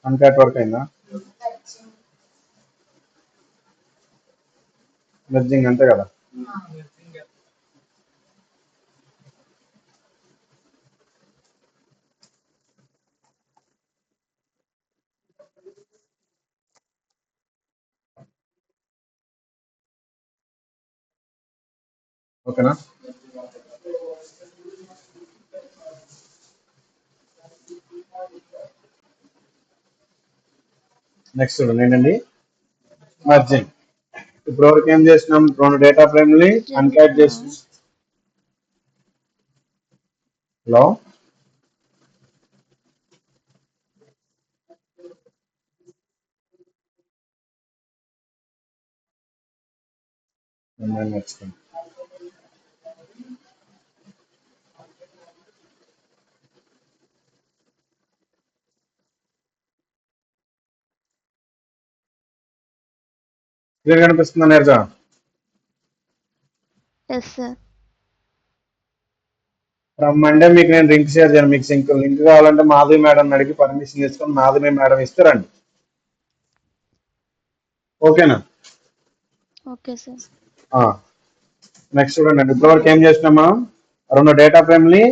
అన్కాట్ work అయిందా? Merging అంతే కదా. ఓకేనా? నెక్స్ట్ ఏంటండి? మర్జింగ్. ఇప్పుడు వరకు ఏం చేసినాం? 2 డేటా ఫ్రేమ్ని అన్క్యాట్ చేసినాం. హలో, నెక్స్ట్ క్లియర్ కనిపిస్తుందా నేర్జ? ఫ్రమ్ మండే మీకు నేను లింక్ షేర్ చేయను. మీకు లింక్ కావాలంటే మాధవి మేడం అడిగి పర్మిషన్ తీసుకొని మాధవి మేడం ఇస్తారండి. ఓకేనా? Okay sir. నెక్స్ట్ చూడండి, ఇప్పటివరకు ఏం చేసినాం? మనం 2 డేటా ఫ్రేమ్ని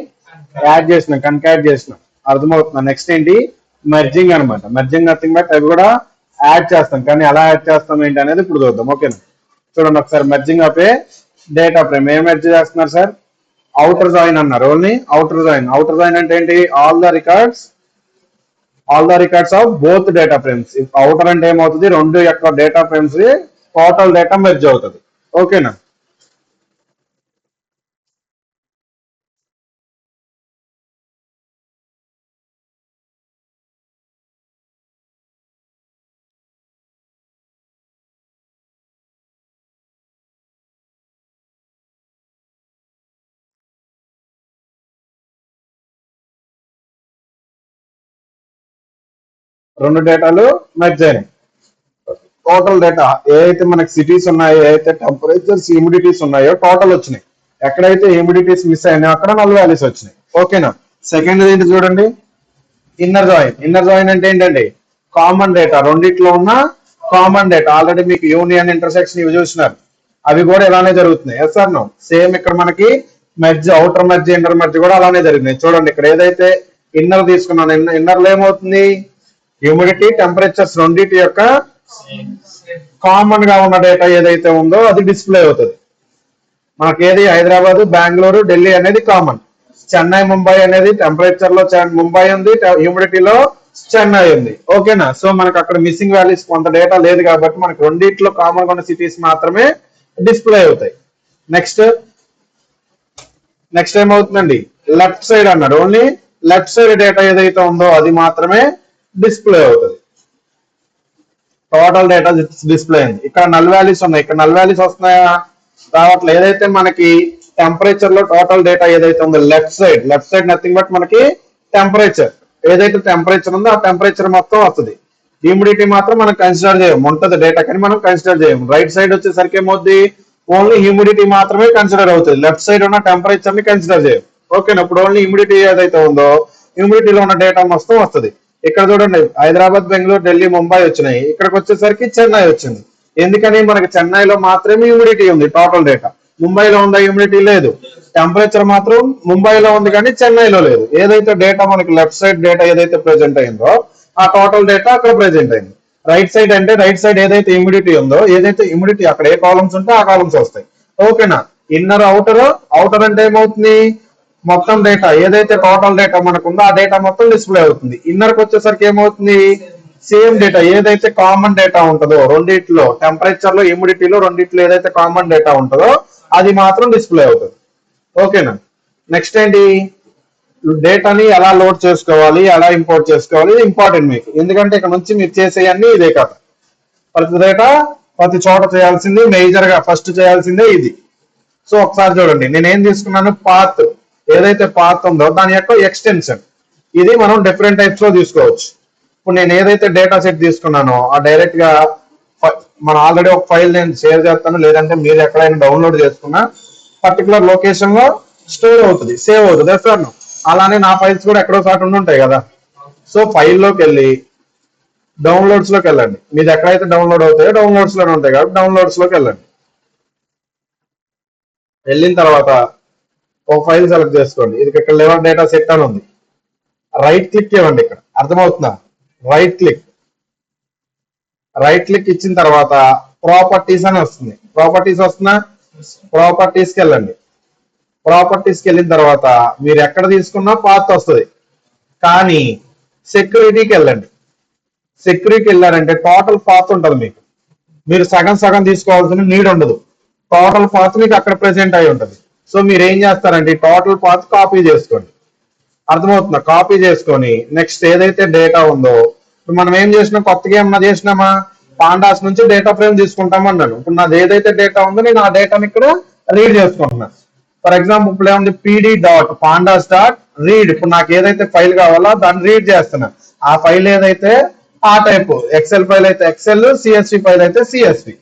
యాడ్ చేసినాం, కన్కాట్ చేసినాం. అర్థమవుతుందా? నెక్స్ట్ ఏంటి? మెర్జింగ్ అనమాట. మెర్జింగ్ నథింగ్ బట్ అవి కూడా యాడ్ చేస్తాం, కానీ ఎలా యాడ్ చేస్తాం ఏంటి అనేది ఇప్పుడు చూద్దాం. ఓకేనా? చూడండి ఒకసారి, merging of A data frame. ఏం మెర్జ్ చేస్తున్నారు సార్? అవుటర్ జాయిన్ అన్నారు. Only outer join. Outer join అంటే ఏంటి? All the records of both data frames. Outer అంటే ఏమవుతుంది? 2 యొక్క data frames total data merge అవుతుంది. ఓకేనా? రెండు డేటాలు మెర్జ్ అయినాయి. టోటల్ డేటా ఏదైతే మనకి సిటీస్ ఉన్నాయో, ఏదైతే టెంపరేచర్స్, హ్యూమిడిటీస్ ఉన్నాయో టోటల్ వచ్చినాయి. ఎక్కడైతే హ్యూమిడిటీస్ మిస్ అయినాయో అక్కడ నల్ వాల్యూస్ వచ్చినాయి. ఓకేనా? సెకండ్ ఏంటి చూడండి, ఇన్నర్ జాయిన్. ఇన్నర్ జాయిన్ అంటే ఏంటండి? కామన్ డేటా, రెండిట్లో ఉన్న కామన్ డేటా. ఆల్రెడీ మీకు యూనియన్, ఇంటర్సెక్షన్ ఇవి చూసినారు, అవి కూడా ఇలానే జరుగుతున్నాయి. Yes sir no? సేమ్ ఇక్కడ మనకి merge, outer merge, inter merge కూడా అలానే జరిగినాయి. చూడండి ఇక్కడ ఏదైతే ఇన్నర్ తీసుకున్నాను, ఇన్నర్లో ఏమవుతుంది? హ్యూమిడిటీ, టెంపరేచర్స్ రెండింటి యొక్క కామన్ గా ఉన్న డేటా ఏదైతే ఉందో అది డిస్ప్లే అవుతుంది. మనకేది హైదరాబాద్, బెంగళూరు, ఢిల్లీ అనేది కామన్. చెన్నై, ముంబై అనేది టెంపరేచర్ లో ముంబై ఉంది, హ్యూమిడిటీలో చెన్నై ఉంది. ఓకేనా? సో మనకు అక్కడ మిస్సింగ్ వాల్యూస్ కొంత డేటా లేదు కాబట్టి మనకు రెండిట్లో కామన్ గా ఉన్న సిటీస్ మాత్రమే డిస్ప్లే అవుతాయి. నెక్స్ట్ ఏమవుతుందండి? లెఫ్ట్ సైడ్ అన్నాడు. ఓన్లీ లెఫ్ట్ సైడ్ డేటా ఏదైతే ఉందో అది మాత్రమే డిస్ప్లే అవుతుంది. టోటల్ డేటా డిస్ప్లే అయింది. ఇక్కడ నల్ వాల్యూస్ ఉన్నాయి. ఇక్కడ నల్ వాల్యూస్ వస్తున్నాయా? రావట్లేదు. ఏదైతే మనకి టెంపరేచర్ లో టోటల్ డేటా ఏదైతే ఉందో లెఫ్ట్ సైడ్ నథింగ్ బట్ మనకి టెంపరేచర్, ఏదైతే టెంపరేచర్ ఉందో ఆ టెంపరేచర్ మొత్తం వస్తుంది. హ్యూమిడిటీ మాత్రం మనం కన్సిడర్ చేయము, ఉంటుంది డేటా కానీ మనం కన్సిడర్ చేయము. రైట్ సైడ్ వచ్చేసరికి ఏమవుద్ది? ఓన్లీ హ్యూమిడిటీ మాత్రమే కన్సిడర్ అవుతుంది. లెఫ్ట్ సైడ్ ఉన్న టెంపరేచర్ ని కన్సిడర్ చేయము. ఓకేనా? ఇప్పుడు ఓన్లీ హ్యూమిడిటీ ఏదైతే ఉందో హ్యూమిడిటీలో ఉన్న డేటా మొత్తం వస్తుంది. ఇక్కడ చూడండి, హైదరాబాద్, బెంగళూరు, ఢిల్లీ, ముంబై వచ్చినాయి. ఇక్కడికి వచ్చేసరికి చెన్నై వచ్చింది. ఎందుకని? మనకి చెన్నైలో మాత్రమే హ్యూమిడిటీ ఉంది, టోటల్ డేటా. ముంబైలో ఉందా? హ్యూమిడిటీ లేదు. టెంపరేచర్ మాత్రం ముంబైలో ఉంది కానీ చెన్నైలో లేదు. ఏదైతే డేటా మనకి లెఫ్ట్ సైడ్ డేటా ఏదైతే ప్రెజెంట్ అయిందో ఆ టోటల్ డేటా అక్కడ ప్రెజెంట్ అయింది. రైట్ సైడ్ అంటే రైట్ సైడ్ ఏదైతే హ్యూమిడిటీ ఉందో, ఏదైతే హ్యూమిడిటీ అక్కడ ఏ కాలమ్స్ ఉంటే ఆ కాలమ్స్ వస్తాయి. ఓకేనా? ఇన్నర్, అవుటర్ అంటే ఏమవుతుంది? మొత్తం డేటా ఏదైతే టోటల్ డేటా మనకు ఉందో ఆ డేటా మొత్తం డిస్ప్లే అవుతుంది. ఇన్నర్కి వచ్చేసరికి ఏమవుతుంది? సేమ్ డేటా ఏదైతే కామన్ డేటా ఉంటుందో రెండిట్లో, టెంపరేచర్ లో, హ్యూమిడిటీలో రెండిట్లో ఏదైతే కామన్ డేటా ఉంటుందో అది మాత్రం డిస్ప్లే అవుతుంది. ఓకేనా? నెక్స్ట్ ఏంటి? డేటాని ఎలా లోడ్ చేసుకోవాలి, ఎలా ఇంపోర్ట్ చేసుకోవాలి, ఇది ఇంపార్టెంట్ మీకు. ఎందుకంటే ఇక్కడ నుంచి మీరు చేసేయన్నీ ఇదే కదా. ప్రతి డేటా ప్రతి చోట చేయాల్సింది, మేజర్ గా ఫస్ట్ చేయాల్సిందే ఇది. సో ఒకసారి చూడండి, నేనేం తీసుకున్నాను? పాత్, ఏదైతే పాత్ ఉందో దాని యొక్క ఎక్స్టెన్షన్. ఇది మనం డిఫరెంట్ టైప్స్ లో తీసుకోవచ్చు. ఇప్పుడు నేను ఏదైతే డేటా సెట్ తీసుకున్నానో ఆ డైరెక్ట్ గా మన ఆల్రెడీ ఒక ఫైల్ నేను షేర్ చేస్తాను, లేదంటే మీరు ఎక్కడైనా డౌన్లోడ్ చేసుకున్నా పర్టికులర్ లొకేషన్ లో స్టోర్ అవుతుంది, సేవ్ అవుతుంది. అలానే నా ఫైల్స్ కూడా ఎక్కడో చోట ఉండి ఉంటాయి కదా. సో ఫైల్లోకి వెళ్ళి డౌన్లోడ్స్ లోకి వెళ్ళండి. మీది ఎక్కడైతే డౌన్లోడ్ అవుతాయో డౌన్లోడ్స్ లోనే ఉంటాయి కాబట్టి డౌన్లోడ్స్ లోకి వెళ్ళండి. వెళ్ళిన తర్వాత ఒక ఫైల్ సెలెక్ట్ చేసుకోండి. ఇది ఇక్కడ లెవెల్ డేటా సెట్ అని ఉంది. రైట్ క్లిక్ ఇవ్వండి. ఇక్కడ అర్థమవుతుందా? రైట్ క్లిక్ ఇచ్చిన తర్వాత ప్రాపర్టీస్ అని వస్తుంది. ప్రాపర్టీస్ వస్తుందా? ప్రాపర్టీస్కి వెళ్ళండి. ప్రాపర్టీస్కి వెళ్ళిన తర్వాత మీరు ఎక్కడ తీసుకున్నా పాత్ వస్తుంది. కానీ సెక్యూరిటీకి వెళ్ళండి. సెక్యూరిటీకి వెళ్ళారంటే టోటల్ పాత్ ఉంటుంది మీకు. మీరు సగం సగం తీసుకోవాల్సిన నీడ్ ఉండదు. టోటల్ పాత్ మీకు అక్కడ ప్రెసెంట్ అయి ఉంటుంది. సో మీరు ఏం చేస్తారంటే టోటల్ పాత్ కాపీ చేసుకోండి. అర్థమవుతుందా? కాపీ చేసుకొని నెక్స్ట్ ఏదైతే డేటా ఉందో ఇప్పుడు మనం ఏం చేసినాం, కొత్తగా ఏమన్నా చేసినామా, పాండాస్ నుంచి డేటా ఫ్రేమ్ తీసుకుంటాం అన్నాను. ఇప్పుడు నాది ఏదైతే డేటా ఉందో నేను ఆ డేటాని ఇక్కడ రీడ్ చేసుకుంటున్నాను. ఫర్ ఎగ్జాంపుల్ ఇప్పుడు ఏముంది, PD dot pandas dot read. ఇప్పుడు నాకు ఏదైతే ఫైల్ కావాలో దాన్ని రీడ్ చేస్తున్నాను. ఆ ఫైల్ ఏదైతే ఆ టైప్, ఎక్సెల్ ఫైల్ అయితే ఎక్సెల్, సిఎస్వి ఫైల్ అయితే సిఎస్వి.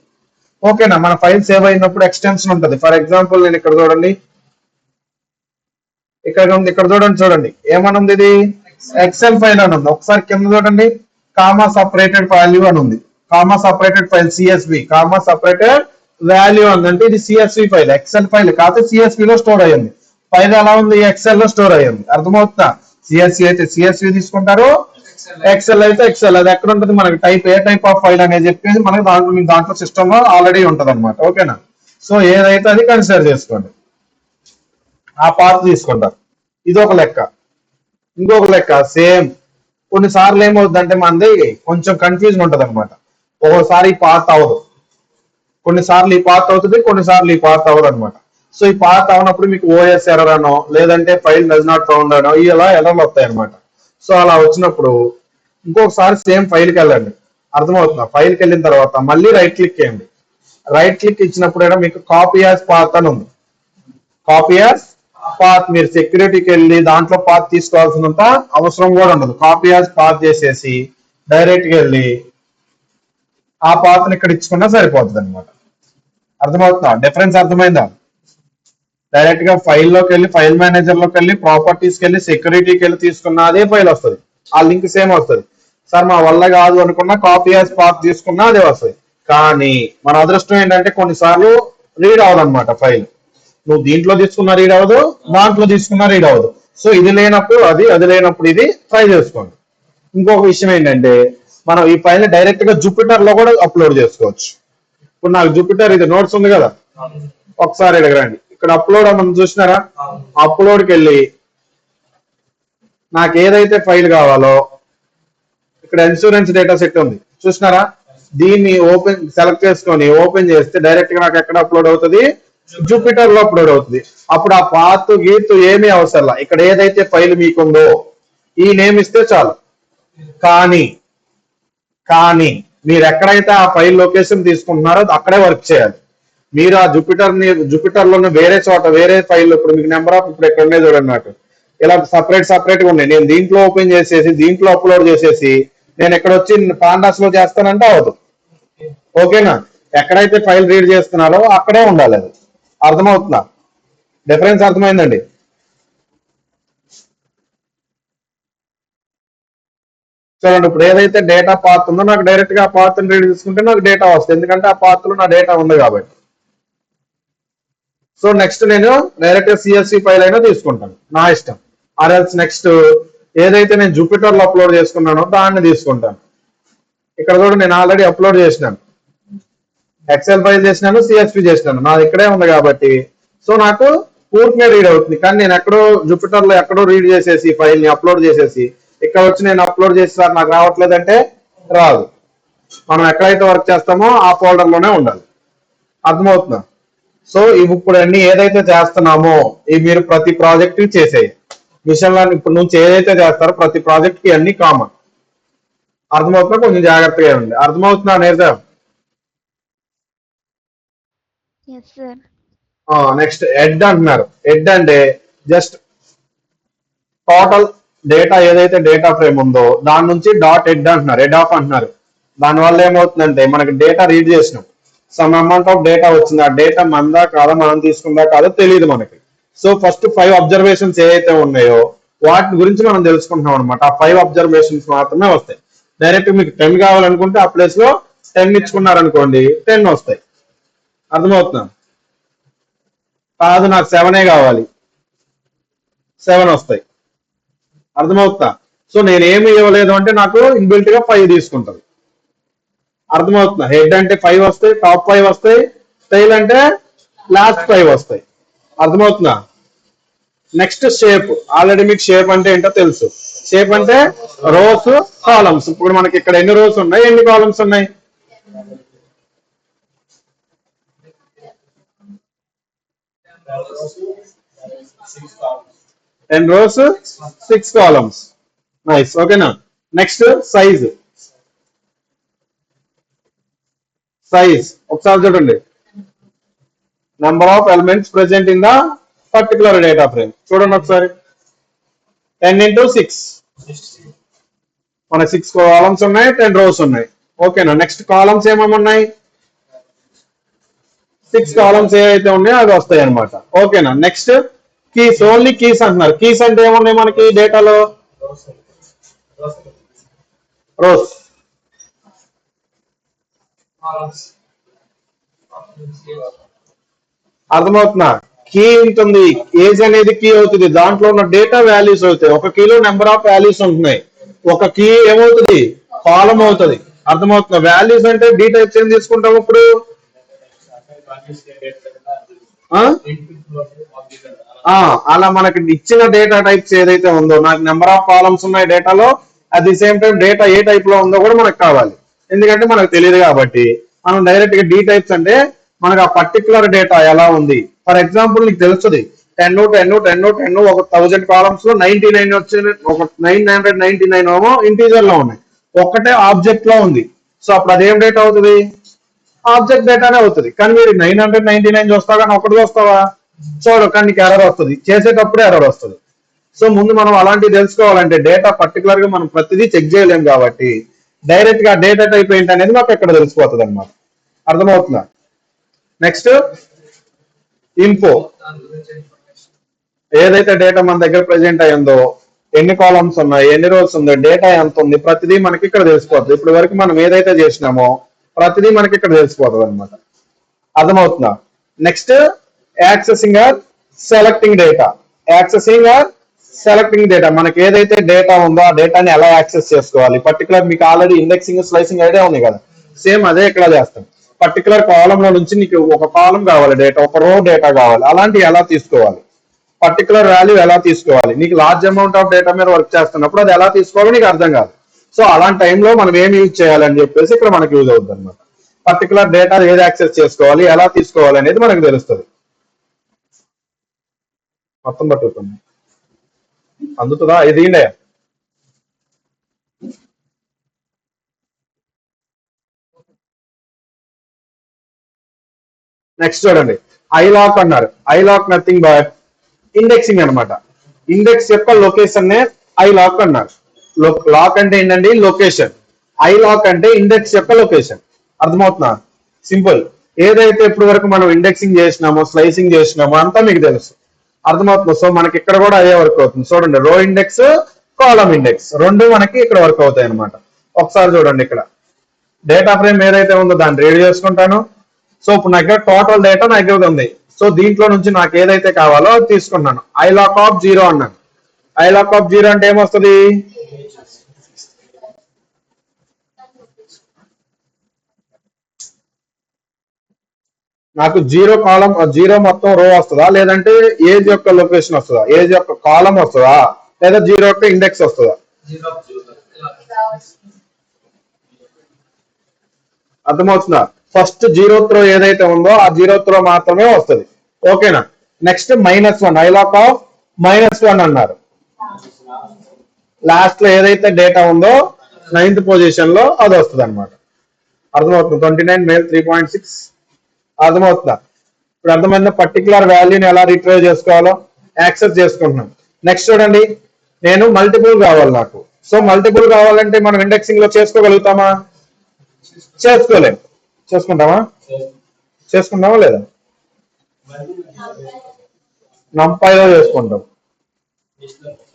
ఓకేనా? మన ఫైల్ సేవ్ అయినప్పుడు ఎక్స్టెన్షన్ ఉంటుంది. ఫర్ ఎగ్జాంపుల్ నేను ఇక్కడ చూడండి, ఇక్కడ చూడండి ఏమని ఉంది, ఇది ఎక్సెల్ ఫైల్ అని ఉంది. ఒకసారి కింద చూడండి, కామా సపరేటెడ్ వాల్యూ అని ఉంది. Comma separated file CSV, comma separated value అంటే ఇది సిఎస్వి ఫైల్, ఎక్సెల్ ఫైల్ కాదు, సిఎస్వి లో స్టోర్ అయ్యింది. ఫైల్ ఎలా ఉంది, ఎక్సెల్ లో స్టోర్ అయ్యింది. అర్థమవుతుందా? సిఎస్వి అయితే సిఎస్వి తీసుకుంటారు, ఎక్సెల్ అయితే ఎక్సెల్. అది ఎక్కడ ఉంటుంది మనకి type, A type of file అనేది చెప్పేసి మనకి దాంట్లో సిస్టమ్ లో ఆల్రెడీ ఉంటది అనమాట. ఓకేనా? సో ఏదైతే అది కన్సిడర్ చేసుకోండి. ఆ పాత్ తీసుకుంటారు. ఇది ఒక లెక్క. ఇంకొక లెక్క సేమ్. కొన్నిసార్లు ఏమవుతుందంటే మనది కొంచెం కన్ఫ్యూజన్ ఉంటది అనమాట. ఒక్కోసారి ఈ పాత్ అవ్వదు, కొన్నిసార్లు ఈ పాత్ అవుతుంది, కొన్నిసార్లు ఈ పాత్ అవ్వదు అనమాట. సో ఈ పాత్ అవనప్పుడు మీకు ఓఎస్ ఎర్రర్ అనో లేదంటే ఫైల్ డస్ నాట్ ఫౌండ్ అనో ఇలా ఎర్రర్లు వస్తాయి అనమాట. సో అలా వచ్చినప్పుడు ఇంకొకసారి సేమ్ ఫైల్కి వెళ్ళండి. అర్థమవుతుందా? ఫైల్కి వెళ్ళిన తర్వాత మళ్ళీ రైట్ క్లిక్ చేయండి. రైట్ క్లిక్ ఇచ్చినప్పుడు మీకు కాపీ యాజ్ పాత్ అని ఉంది. Copy as path. మీరు సెక్యూరిటీకి వెళ్ళి దాంట్లో పాత్ తీసుకోవాల్సినంత అవసరం కూడా ఉండదు. కాపీ యాజ్ పాత్ చేసేసి డైరెక్ట్ గా వెళ్ళి ఆ పాత్ని ఇక్కడ ఇచ్చుకున్నా సరిపోతుంది అనమాట. అర్థమవుతుందా? డిఫరెన్స్ అర్థమైందా? డైరెక్ట్ గా ఫైల్లోకి వెళ్ళి, ఫైల్ మేనేజర్ లోకి వెళ్ళి, ప్రాపర్టీస్కి వెళ్ళి, సెక్యూరిటీకి వెళ్ళి తీసుకున్న అదే ఫైల్ వస్తుంది. ఆ లింక్ సేమ్ వస్తుంది. సార్ మా వల్ల కాదు అనుకున్నా కాపీ యాజ్ పాత్ తీసుకున్నా అదే వస్తుంది. కానీ మన అదృష్టం ఏంటంటే కొన్నిసార్లు రీడ్ అవ్వదన్నమాట ఫైల్. నువ్వు దీంట్లో తీసుకున్నా రీడ్ అవ్వదు, దాంట్లో తీసుకున్నా రీడ్ అవ్వదు. సో ఇది లేనప్పుడు అది, అది లేనప్పుడు ఇది ట్రై చేసుకోండి. ఇంకొక విషయం ఏంటంటే మనం ఈ ఫైల్ డైరెక్ట్ గా జూపిటర్ లో కూడా అప్లోడ్ చేసుకోవచ్చు. ఇప్పుడు నాకు జూపిటర్ ఇది నోట్స్ ఉంది కదా, ఒకసారి ఎడగరండి. ఇక్కడ అప్లోడ్ మనం చూసినారా, అప్లోడ్కి వెళ్ళి నాకు ఏదైతే ఫైల్ కావాలో ఇక్కడ ఇన్సూరెన్స్ డేటా సెట్ ఉంది చూసినారా, దీన్ని ఓపెన్ సెలెక్ట్ చేసుకొని ఓపెన్ చేస్తే డైరెక్ట్ గా నాకు ఎక్కడ అప్లోడ్ అవుతుంది, జూపిటర్ లో అప్లోడ్ అవుతుంది. అప్పుడు ఆ పాత్ గీత్ ఏమీ అవసరం. ఇక్కడ ఏదైతే ఫైల్ మీకుందో ఈ నేమ్ ఇస్తే చాలు. కానీ మీరు ఎక్కడైతే ఆ ఫైల్ లొకేషన్ తీసుకుంటున్నారో అక్కడే వర్క్ చేయాలి. మీరు ఆ జూపిటర్ లోనే వేరే చోట వేరే ఫైల్, ఇప్పుడు మీకు నెంబర్ ఆఫ్ ఇప్పుడు ఎక్కడ ఉన్నాయి చూడండి, నాకు ఇలా సపరేట్ గా ఉన్నాయి. నేను దీంట్లో ఓపెన్ చేసేసి దీంట్లో అప్లోడ్ చేసేసి నేను ఎక్కడ వచ్చి పాండాస్ లో చేస్తానంటే అవదు. ఓకేనా? ఎక్కడైతే ఫైల్ రీడ్ చేస్తున్నారో అక్కడే ఉండాలి. అది అర్థమవుతుందా? డిఫరెన్స్ అర్థమైందండి? చూడండి, ఇప్పుడు ఏదైతే డేటా పాత్ ఉందో నాకు డైరెక్ట్ గా ఆ పాత్ రీడ్ తీసుకుంటే నాకు డేటా వస్తుంది, ఎందుకంటే ఆ పాత్ లో నా డేటా ఉంది కాబట్టి. సో నెక్స్ట్ నేను డైరెక్ట్ గా సిఎస్సి ఫైల్ అయినా తీసుకుంటాను, నా ఇష్టం. ఆర్ఎల్స్ నెక్స్ట్ ఏదైతే నేను జూపిటర్ లో అప్లోడ్ చేసుకున్నానో దాన్ని తీసుకుంటాను. ఇక్కడ కూడా నేను ఆల్రెడీ అప్లోడ్ చేసినాను, ఎక్సెల్ ఫైల్ చేసినాను, సిఎస్పి చేసినాను, నాది ఇక్కడే ఉంది కాబట్టి సో నాకు పూర్తిగా రీడ్ అవుతుంది. కానీ నేను ఎక్కడో జూపిటర్ లో ఎక్కడో రీడ్ చేసేసి ఫైల్ ని అప్లోడ్ చేసేసి ఇక్కడ వచ్చి నేను అప్లోడ్ చేసి సార్ నాకు రావట్లేదంటే రాదు. మనం ఎక్కడైతే వర్క్ చేస్తామో ఆ ఫోల్డర్ లోనే ఉండాలి. అర్థమవుతుందా? సో ఇప్పుడు అన్ని ఏదైతే చేస్తున్నామో ఇవి మీరు ప్రతి ప్రాజెక్ట్ చేసేయి. మిషన్ లర్నింగ్ ఇప్పుడు నుంచి ఏదైతే చేస్తారో ప్రతి ప్రాజెక్ట్ కి అన్ని కామన్. అర్థమవుతుందా? కొంచెం జాగ్రత్తగా ఉంది. అర్థమవుతుందా నేర్దా? నెక్స్ట్ హెడ్ అంటున్నారు. హెడ్ అంటే జస్ట్ టోటల్ డేటా ఏదైతే డేటా ఫ్రేమ్ ఉందో దాని నుంచి డాట్ హెడ్ అంటున్నారు, హెడ్ ఆఫ్ అంటున్నారు. దానివల్ల ఏమవుతుందంటే మనకి డేటా రీడ్ చేసినాం, సమ్ అమౌంట్ ఆఫ్ డేటా వచ్చింది. ఆ డేటా మందా కాదా, మనం తీసుకుందా కాదో తెలియదు మనకి. సో ఫస్ట్ 5 అబ్జర్వేషన్స్ ఏవైతే ఉన్నాయో వాటి గురించి మనం తెలుసుకుంటున్నాం అనమాట. ఆ 5 అబ్జర్వేషన్స్ మాత్రమే వస్తాయి. డైరెక్ట్ మీకు 10 కావాలనుకుంటే ఆ ప్లేస్ లో 10 ఇచ్చుకున్నారనుకోండి 10 వస్తాయి. అర్థమవుతుందా? కాదు నాకు 7 కావాలి, 7 వస్తాయి. అర్థమవుతుందా? సో నేనేమి ఇవ్వలేదు అంటే నాకు ఇన్బిల్ట్ గా 5 తీసుకుంటది. అర్థమవుతుందా? హెడ్ అంటే 5 వస్తాయి, టాప్ 5 వస్తాయి, టైల్ అంటే లాస్ట్ 5 వస్తాయి. అర్థమవుతుందా? Next shape. ఆల్రెడీ మీకు షేప్ అంటే ఏంటో తెలుసు. షేప్ అంటే రోస్, కాలమ్స్. ఇప్పుడు మనకి ఇక్కడ ఎన్ని రోస్ ఉన్నాయి, ఎన్ని కాలమ్స్ ఉన్నాయి? 10 రోస్, 6 కాలమ్స్. నైస్, ఓకేనా? Next size. సైజ్ ఒకసారి చూడండి. Number of elements present in the particular data frame. చూడండి ఒకసారి. 10 into 6, మన 6 కాలమ్స్ ఉన్నాయి, 10 రోస్ ఉన్నాయి. ఓకేనా? నెక్స్ట్ కాలమ్స్ ఏమేమి ఉన్నాయి? 6 కాలమ్స్ ఏవైతే ఉన్నాయో అవి వస్తాయి అనమాట. ఓకేనా? Next keys. ఓన్లీ కీస్ అంటున్నారు. కీస్ అంటే ఏమున్నాయి మనకి డేటాలో? రోస్. అర్థమవుతున్నా? కీ ఉంటుంది. ఏజ్ అనేది కీ అవుతుంది. దాంట్లో ఉన్న డేటా వాల్యూస్ అవుతాయి. ఒక కీలో నెంబర్ ఆఫ్ వాల్యూస్ ఉంటున్నాయి. ఒక కీ ఏమవుతుంది? కాలం అవుతుంది. అర్థమవుతుందా? వాల్యూస్ అంటే డీ టైప్స్ ఏం తీసుకుంటాం ఇప్పుడు? అలా మనకి ఇచ్చిన డేటా టైప్స్ ఏదైతే ఉందో, నాకు నెంబర్ ఆఫ్ కాలమ్స్ ఉన్నాయి డేటాలో, at the same time data A type లో ఉందో కూడా మనకు కావాలి. ఎందుకంటే మనకు తెలియదు కాబట్టి మనం డైరెక్ట్ గా డీ టైప్స్ అంటే మనకు ఆ పర్టికులర్ డేటా ఎలా ఉంది. ఫర్ ఎగ్జాంపుల్ నీకు తెలుస్తుంది 10 10 10 10 ఒక 1000 కాలమ్స్ లో 99 వచ్చింది, ఒక 999 ఏమో ఇంటీజర్ లో ఉన్నాయి, ఒక్కటే ఆబ్జెక్ట్ లో ఉంది. సో అప్పుడు అదేం డేటా అవుతుంది? ఆబ్జెక్ట్ డేటానే అవుతుంది. కానీ మీరు 999 చూస్తావా కానీ ఒకటి చూస్తావా? చూడు, కానీ నీకు ఎర్రర్ వస్తుంది, చేసేటప్పుడే ఎర్రర్ వస్తుంది. సో ముందు మనం అలాంటివి తెలుసుకోవాలంటే డేటా పర్టికులర్ గా మనం ప్రతిదీ చెక్ చేయలేం కాబట్టి డైరెక్ట్ గా డేటా టైప్ ఏంటి అనేది మాకు ఎక్కడ తెలిసిపోతుంది అనమాట. అర్థమవుతుందా? Next info. ఏదైతే డేటా మన దగ్గర ప్రెజెంట్ అయ్యిందో, ఎన్ని కాలమ్స్ ఉన్నాయి, ఎన్ని రోస్ ఉంది, డేటా ఎంత ఉంది, ప్రతిదీ మనకి ఇక్కడ తెలిసిపోతుంది. ఇప్పుడు వరకు మనం ఏదైతే చేసినామో ప్రతిదీ మనకి ఇక్కడ తెలిసిపోతుంది అనమాట. అర్థమవుతుందా? Next accessing or selecting data. Accessing or selecting data. మనకి ఏదైతే డేటా ఉందో ఆ డేటాని ఎలా యాక్సెస్ చేసుకోవాలి. పర్టికులర్ మీకు ఆల్రెడీ ఇండెక్సింగ్, స్లైసింగ్ ఐడియా ఉంది కదా, సేమ్ అదే ఇక్కడ చేస్తాం. పర్టికులర్ కాలం లో నుంచి నీకు ఒక కాలం కావాలి డేటా, ఒక రో డేటా కావాలి, అలాంటివి ఎలా తీసుకోవాలి, పర్టికులర్ వాల్యూ ఎలా తీసుకోవాలి. నీకు లార్జ్ అమౌంట్ ఆఫ్ డేటా మీద వర్క్ చేస్తున్నప్పుడు అది ఎలా తీసుకోవాలో నీకు అర్థం కాదు. సో అలాంటి టైంలో మనం ఏం యూజ్ చేయాలని చెప్పేసి ఇక్కడ మనకి యూజ్ అవుతుంది అనమాట. పర్టికులర్ డేటా ఏది యాక్సెస్ చేసుకోవాలి, ఎలా తీసుకోవాలి అనేది మనకు తెలుస్తుంది. మొత్తం పట్టుకుంది అందుతుందా? ఇది నెక్స్ట్ చూడండి, ఐలాక్ అన్నారు. ఐలాక్ నథింగ్ బట్ ఇండెక్సింగ్ అనమాట. ఇండెక్స్ యొక్క లొకేషన్ నే ఐలాక్ అన్నారు. లాక్ అంటే ఏంటండి? లొకేషన్. ఐలాక్ అంటే ఇండెక్స్ యొక్క లొకేషన్. అర్థమవుతున్నా? సింపుల్. ఏదైతే ఇప్పుడు వరకు మనం ఇండెక్సింగ్ చేసినామో, స్లైసింగ్ చేసినామో అంతా మీకు తెలుసు. అర్థమవుతుంది? సో మనకి ఇక్కడ కూడా అదే వర్క్ అవుతుంది. చూడండి, రో ఇండెక్స్, కాలమ్ ఇండెక్స్ రెండు మనకి ఇక్కడ వర్క్ అవుతాయి అనమాట. ఒకసారి చూడండి, ఇక్కడ డేటా ఫ్రేమ్ ఏదైతే ఉందో దాన్ని రీడ్ చేసుకుంటాను. సో ఇప్పుడు నా దగ్గర టోటల్ డేటా నా దగ్గర ఉంది. సో దీంట్లో నుంచి నాకు ఏదైతే కావాలో అది తీసుకున్నాను. ఐలాక్ ఆఫ్ 0 అన్నాను. ఐలాక్ ఆఫ్ 0 అంటే ఏమొస్తుంది? నాకు 0 కాలం, 0 మొత్తం రో వస్తుందా, లేదంటే ఏజ్ యొక్క లొకేషన్ వస్తుందా, ఏజ్ యొక్క కాలం వస్తుందా, లేదా 0 యొక్క ఇండెక్స్ వస్తుందా? అర్థమవుతుందా? ఫస్ట్ 0th రో ఏదైతే ఉందో ఆ 0th రో మాత్రమే వస్తుంది. ఓకేనా? నెక్స్ట్ -1. ఐలాక్ ఆఫ్ -1 అన్నారు. లాస్ట్ లో ఏదైతే డేటా ఉందో 9th పొజిషన్ లో అది వస్తుంది అనమాట. అర్థమవుతుంది? 29 మేల్ 3.6. అర్థమవుతుందా? ఇప్పుడు అర్థమైన పర్టికులర్ వాల్యూని ఎలా రిట్రైవ్ చేసుకోవాలో యాక్సెస్ చేసుకుంటున్నాం. నెక్స్ట్ చూడండి, నేను మల్టిపుల్ కావాలి నాకు. సో మల్టిపుల్ కావాలంటే మనం ఇండెక్సింగ్ లో చేసుకోగలుగుతామా? చేసుకోలేం. చేసుకుంటామా? చేసుకుంటామా లేదా? నంపైలో చేసుకుంటాం.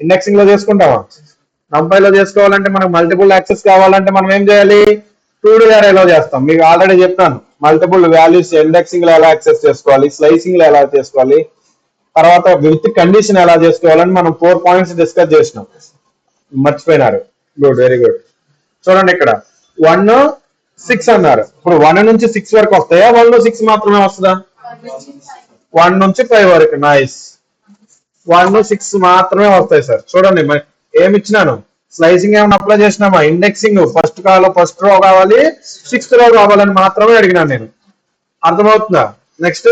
ఇండెక్సింగ్ లో చేసుకుంటామా? NumPy లో చేసుకోవాలంటే మనకు మల్టిపుల్ యాక్సెస్ కావాలంటే మనం ఏం చేయాలి? 2D అరేలో చేస్తాం. మీకు ఆల్రెడీ చెప్పాను మల్టిపుల్ వాల్యూస్ ఇండెక్సింగ్ లో ఎలా యాక్సెస్ చేసుకోవాలి, స్లైసింగ్ లో ఎలా చేసుకోవాలి, తర్వాత విత్ కండిషన్ ఎలా చేసుకోవాలని మనం 4 పాయింట్స్ డిస్కస్ చేసినాం. మర్చిపోయినారు. Good, very good. చూడండి ఇక్కడ 1 6 అన్నారు. ఇప్పుడు 1 నుంచి 6 వరకు వస్తాయా, 1 6 మాత్రమే వస్తుందా? 1 నుంచి 5 వరకు. నైస్. 1 6 మాత్రమే వస్తాయి సార్. చూడండి ఏమి ఇచ్చినాను? స్లైసింగ్ ఏమైనా అప్లై చేసినామా? ఇండెక్సింగ్ ఫస్ట్ రో కావాలి, 6th రో కావాలని మాత్రమే అడిగినాను నేను. అర్థమవుతుందా? నెక్స్ట్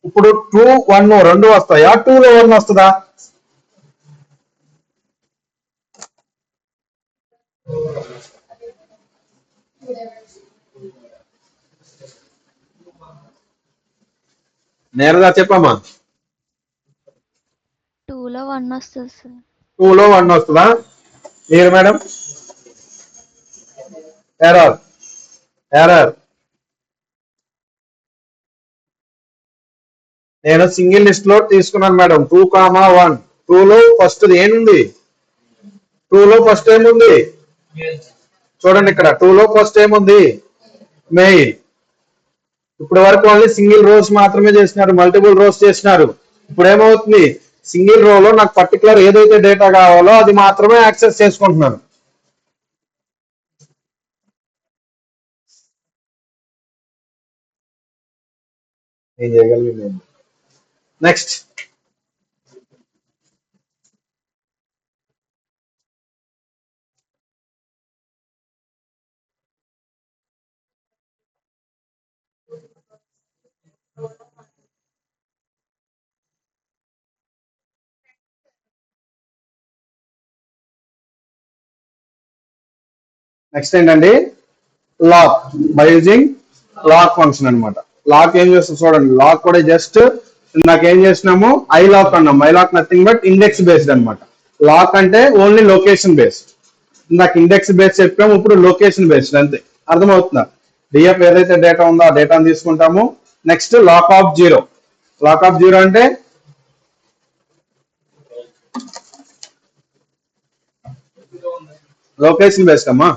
ఇప్పుడు 2 1 రెండు వస్తాయా, 2 లో 1 వస్తుందా? నేరుగా చెప్పమ్మా. 2 లో 1 వస్తుంది సార్. 2 లో 1 వస్తుందా? మీరు మేడం? ఎర్రర్. ఎర్రర్. నేను సింగిల్ లిస్ట్ లో తీసుకున్నాను మేడం. 2,1. 2 లో ఫస్ట్ ఏముంది? 2 లో ఫస్ట్ ఏముంది? చూడండి ఇక్కడ 2 లో ఫస్ట్ ఏముంది? మెయిల్. ఇప్పటి వరకు ఓన్లీ సింగిల్ రోస్ మాత్రమే చేసినారు, మల్టిపుల్ రోస్ చేసినారు. ఇప్పుడు ఏమవుతుంది? సింగిల్ రోలో నాకు పర్టికులర్ ఏదైతే డేటా కావాలో అది మాత్రమే యాక్సెస్ చేసుకుంటున్నాను. ఏం చేయగలిగింది? నెక్స్ట్ నెక్స్ట్ ఏంటండి? Loc. By using loc function అనమాట. లాక్ ఏం చేస్తుంది చూడండి. లాక్ కూడా జస్ట్ నాకేం చేసినాము? ఐ లాక్ అన్నాము. I loc nothing but index based అనమాట. లాక్ అంటే ఓన్లీ లొకేషన్ బేస్డ్. నాకు ఇండెక్స్ బేస్డ్ చెప్పాము, ఇప్పుడు లొకేషన్ బేస్డ్ అంతే. అర్థమవుతుందా? డిఎఫ్ ఏదైతే డేటా ఉందో ఆ డేటాను తీసుకుంటాము. Next loc of 0. Loc of 0 అంటే లొకేషన్ బేస్డ్ అమ్మా.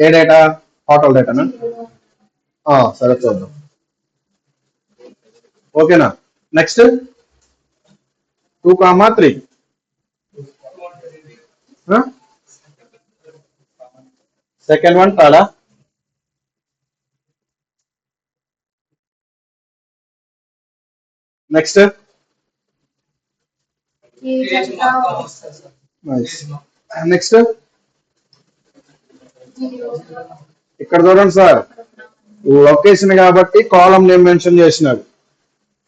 ఏ డేటా? టోటల్ డేటానా? సరే చూద్దాం. ఓకేనా? నెక్స్ట్ 2,3. సెకండ్ వన్ చాలా. నెక్స్ట్ నెక్స్ట్ ఇక్కడ చూడండి సార్, లొకేషన్ కాబట్టి కాలం నేమ్ మెన్షన్ చేసినారు.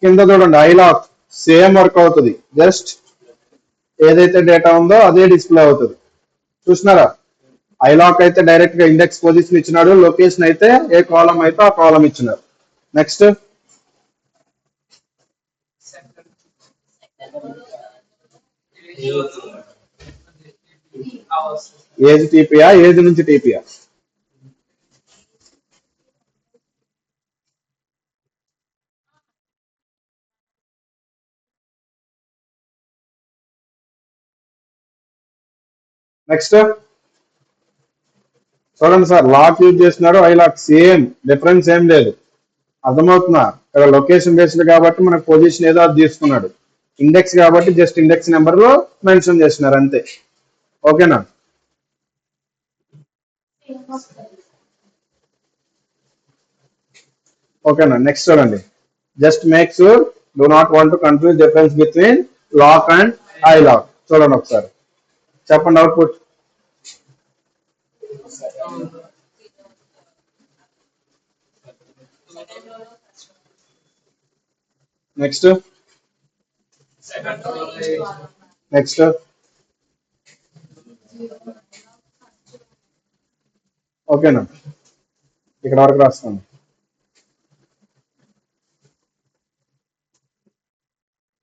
కింద చూడండి ఐలాక్ సేమ్ వర్క్ అవుతుంది. జస్ట్ ఏదైతే డేటా ఉందో అదే డిస్ప్లే అవుతుంది. చూసినారా? ఐలాక్ అయితే డైరెక్ట్ గా ఇండెక్స్ పొజిషన్ ఇచ్చినాడు, లొకేషన్ అయితే ఏ కాలం అయితే ఆ కాలం ఇచ్చినారు. నెక్స్ట్ ఏజ్ టీపీయా, ఏజ్ నుంచి టీపీయా? నెక్స్ట్ చూడండి సార్, లాక్ యూజ్ చేసినారు, ఐలాక్ సేమ్, డిఫరెన్స్ ఏం లేదు. అర్థమవుతుందా? ఇక్కడ లొకేషన్ బేస్డ్ కాబట్టి మనకు పొజిషన్ ఏదో అది తీసుకున్నాడు. ఇండెక్స్ కాబట్టి జస్ట్ ఇండెక్స్ నెంబర్ లో మెన్షన్ చేసినారు అంతే. ఓకేనా? ఓకేనా? నెక్స్ట్ చూడండి. Just make sure do not want to confuse difference between loc and I loc. చూడండి ఒకసారి, చెప్పండి అవుట్పుట్. నెక్స్ట్ నెక్స్ట్ ఓకేనా? ఇక్కడ వరకు రాస్తాను.